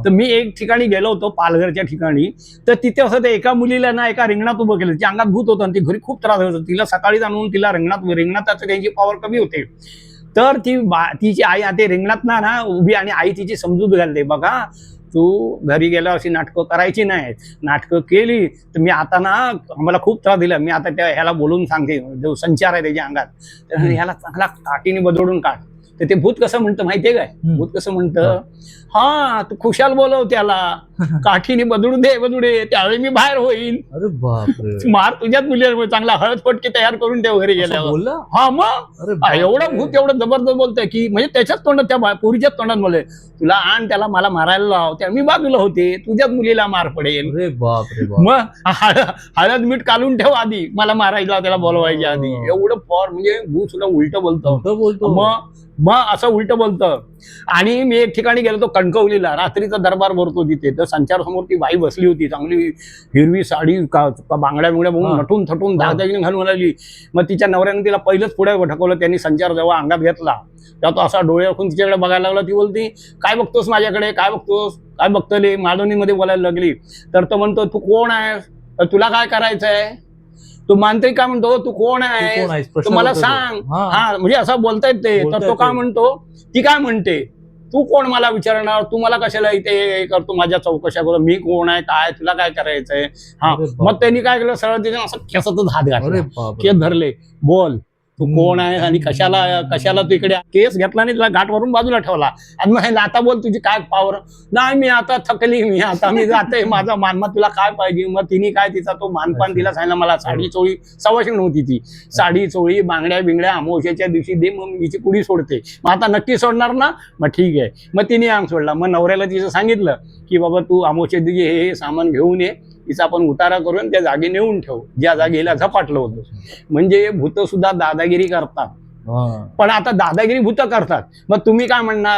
तर मी एक ठिकाणी गेलो होतो पालघरच्या ठिकाणी, तर तिथे असं ते एका मुलीला ना एका रिंगणात उभं केलं. तिच्या अंगात भूत होतं आणि ती घरी खूप त्रास होत होता. तिला सकाळी जाणून तिला रिंगणात त्यांची पॉवर कमी होते. तर तिची आई आता रिंगणात ना उभी आणि आई तिची समजूत घालते, बघा तू घरी गेल्यावर अशी नाटकं करायची नाहीत. नाटकं केली तर मी आता ना आम्हाला खूप त्रास दिला, मी आता त्या ह्याला बोलून सांगते, जो संचार आहे त्याच्या अंगात, तर ह्याला चांगला काठीने बदडून काढ. तर ते भूत कसं म्हणतं माहितीये काय? भूत कसं म्हणतं, हा तू खुशाल बोलव त्याला, काठीने बदडू दे त्यावेळी मी बाहेर होईन. अरे बापरे, मार तुझ्याच मुलीला चांगला हळद पटके तयार करून ठेव घरी गेल्यावर. हा मग एवढं भूत एवढं जबरदस्त बोलतंय की म्हणजे त्याच्याच तोंडात, त्या पोरीच्याच तोंडात बोलले, तुला आण त्याला, मला मारायला लाव, त्या मी बाजूला होते, तुझ्याच मुलीला मार पडेल. अरे बापरे, मग हळद मीठ काढून ठेव आधी, मला मारायला त्याला बोलवायच्या आधी. एवढं फॉर म्हणजे भूत सुद्धा उलट बोलतो. मग असं उलट बोलतं. आणि मी एक ठिकाणी गेलो, तो कणकवलीला, रात्रीचा दरबार भरतो तिथे. तर संचार समोर ती बाई बसली होती, चांगली हिरवी साडी, बांगड्या बिंगड्या बघून नटून थटून दागदागिने घालून आली. मग तिच्या नवऱ्याने तिला पहिलंच पुढे ढकवलं. त्यांनी संचार जेव्हा अंगात घेतला तेव्हा तो असा डोळे राखून तिच्याकडे बघायला लागला. ती बोलती, काय बघतोस माझ्याकडे, काय बघतोले, मालवणीमध्ये बोलायला लागली. तर तो म्हणतो, तू कोण आहेस, तुला काय करायचंय? तो मांत्रिक काय म्हणतो, तू कोण आहे, तू मला सांग. हा म्हणजे असं बोलतायत ते. तर तो काय म्हणतो, ती काय म्हणते, तू कोण मला विचारणार, तू मला कशाला इथे करतो, माझ्या चौकशा करतो, मी कोण आहे, काय तुला काय करायचंय. हा मग त्यांनी काय केलं, सरळ तिथे असं केसातच हात घातला, केस धरले, बोल तू कोण आहे आणि कशाला तू इकडे. केस घेतला आणि तिला गाठ वरून बाजूला ठेवला आणि मग आता बोल तुझी काय पावर. नाही मी आता थकली, मी जाते, माझा मानपान तुला काय पाहिजे. मग तिने काय तिचा तो मानपान तिला सांगितलं, मला साडी चोळी सवाशीण होती ती, साडी चोळी बांगड्या बिंगड्या अमावस्येच्या दिवशी दे, मग हिची पुढी सोडते. मग आता नक्की सोडणार ना, मग ठीक आहे. मग तिने अंग सोडला. मग नवऱ्याला तिचं सांगितलं की बाबा तू अमावस्ये दिवशी हे सामान घेऊन ये, तिचा आपण उतारा करून त्या जागी नेऊन ठेव, ज्या जागेला झपाटलं होतं. म्हणजे भूत सुद्धा दादागिरी करतात. पण आता दादागिरी भूत करतात, मग तुम्ही काय म्हणणार?